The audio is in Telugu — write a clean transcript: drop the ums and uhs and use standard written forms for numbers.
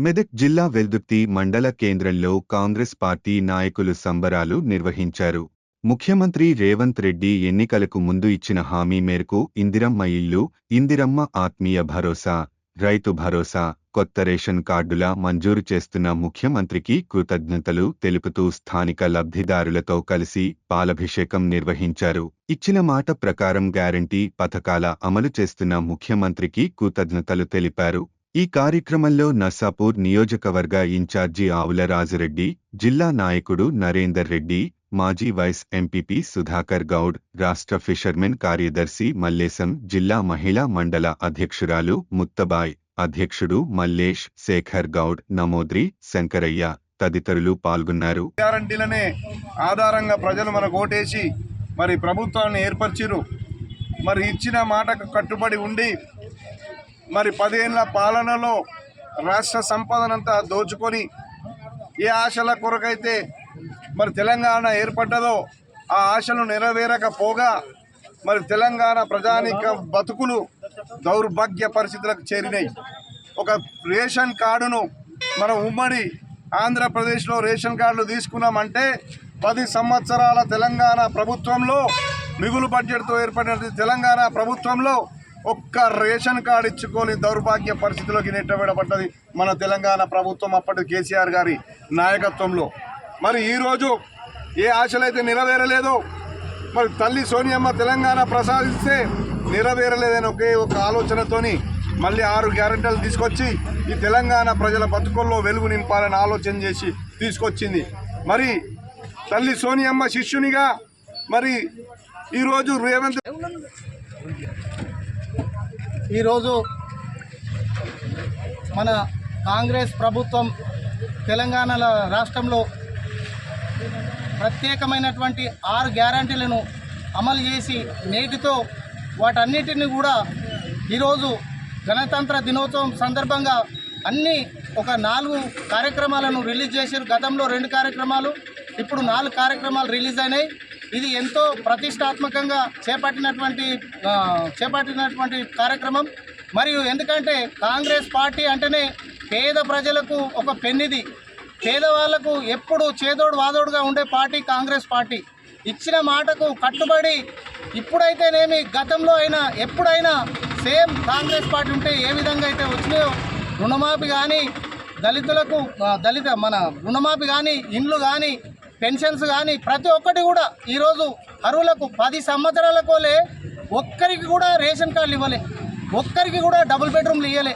మెదక్ జిల్లా వెల్దుర్తి మండల కేంద్రంలో కాంగ్రెస్ పార్టీ నాయకులు సంబరాలు నిర్వహించారు. ముఖ్యమంత్రి రేవంత్ రెడ్డి ఎన్నికలకు ముందు ఇచ్చిన హామీ మేరకు ఇందిరమ్మ ఇల్లు, ఇందిరమ్మ ఆత్మీయ భరోసా, రైతు భరోసా, కొత్త రేషన్ కార్డుల మంజూరు చేస్తున్న ముఖ్యమంత్రికి కృతజ్ఞతలు తెలుపుతూ స్థానిక లబ్ధిదారులతో కలిసి పాలభిషేకం నిర్వహించారు. ఇచ్చిన మాట ప్రకారం గ్యారంటీ పథకాల అమలు చేస్తున్న ముఖ్యమంత్రికి కృతజ్ఞతలు తెలిపారు. ఈ కార్యక్రమంలో నర్సాపూర్ నియోజకవర్గ ఇన్ఛార్జి ఆవుల రాజరెడ్డి, జిల్లా నాయకుడు నరేందర్ రెడ్డి, మాజీ వైస్ ఎంపీపీ సుధాకర్ గౌడ్, రాష్ట్ర ఫిషర్మెన్ కార్యదర్శి మల్లేశం, జిల్లా మహిళా మండల అధ్యక్షురాలు ముత్తబాయ్, అధ్యక్షుడు మల్లేష్, శేఖర్ గౌడ్, నమోద్రి, శంకరయ్య తదితరులు పాల్గొన్నారు. గ్యారంటీలనే ఆధారంగా ప్రజలు మనకు ఓటేసి మరి ప్రభుత్వాన్ని ఏర్పరిచిరు. మరి ఇచ్చిన మాటకు కట్టుబడి ఉండి మరి 10 ఏళ్ల పాలనలో రాష్ట్ర సంపదనంతా దోచుకొని ఏ ఆశల కొరకైతే మరి తెలంగాణ ఏర్పడ్డదో ఆ ఆశలు నెరవేరకపోగా మరి తెలంగాణ ప్రజానిక బతుకులు దౌర్భాగ్య పరిస్థితులకు చేరినాయి. ఒక రేషన్ కార్డును మన ఉమ్మడి ఆంధ్రప్రదేశ్లో రేషన్ కార్డులు తీసుకున్నామంటే 10 సంవత్సరాల తెలంగాణ ప్రభుత్వంలో మిగులు బడ్జెట్తో ఏర్పడిన తెలంగాణ ప్రభుత్వంలో ఒక్క రేషన్ కార్డు ఇచ్చుకొని దౌర్భాగ్య పరిస్థితుల్లోకి నెట్టబడబడ్డది మన తెలంగాణ ప్రభుత్వం అప్పటి కేసీఆర్ గారి నాయకత్వంలో. మరి ఈరోజు ఏ ఆశలైతే నెరవేరలేదో మరి తల్లి సోనియమ్మ తెలంగాణ ప్రసాదిస్తే నెరవేరలేదని ఒకే ఒక ఆలోచనతోని మళ్ళీ 6 గ్యారెంటీలు తీసుకొచ్చి ఈ తెలంగాణ ప్రజల బతుకుల్లో వెలుగు నింపాలని ఆలోచన చేసి తీసుకొచ్చింది. మరి తల్లి సోనియమ్మ శిష్యునిగా మరి ఈరోజు ఈరోజు మన కాంగ్రెస్ ప్రభుత్వం తెలంగాణ రాష్ట్రంలో ప్రత్యేకమైనటువంటి 6 గ్యారంటీలను అమలు చేసి నేటితో వాటన్నిటిని కూడా ఈరోజు గణతంత్ర దినోత్సవం సందర్భంగా అన్ని ఒక 4 కార్యక్రమాలను రిలీజ్ చేశారు. గతంలో 2 కార్యక్రమాలు, ఇప్పుడు 4 కార్యక్రమాలు రిలీజ్ అయినాయి. ఇది ఎంతో ప్రతిష్టాత్మకంగా చేపట్టినటువంటి కార్యక్రమం. మరియు ఎందుకంటే కాంగ్రెస్ పార్టీ అంటేనే పేద ప్రజలకు ఒక పెన్నిది, పేదవాళ్లకు ఎప్పుడు చేదోడు వాదోడుగా ఉండే పార్టీ కాంగ్రెస్ పార్టీ. ఇచ్చిన మాటకు కట్టుబడి ఇప్పుడైతేనేమి గతంలో అయినా ఎప్పుడైనా సేమ్ కాంగ్రెస్ పార్టీ ఉంటే ఏ విధంగా అయితే వచ్చినాయో రుణమాఫీ కానీ దళితులకు మన రుణమాఫీ కానీ, ఇండ్లు కానీ, పెన్షన్స్ కానీ ప్రతి ఒక్కటి కూడా ఈరోజు అర్హులకు 10 సంవత్సరాలకోలే ఒక్కరికి కూడా రేషన్ కార్డులు ఇవ్వలే, ఒక్కరికి కూడా డబుల్ బెడ్రూమ్లు ఇవ్వలే.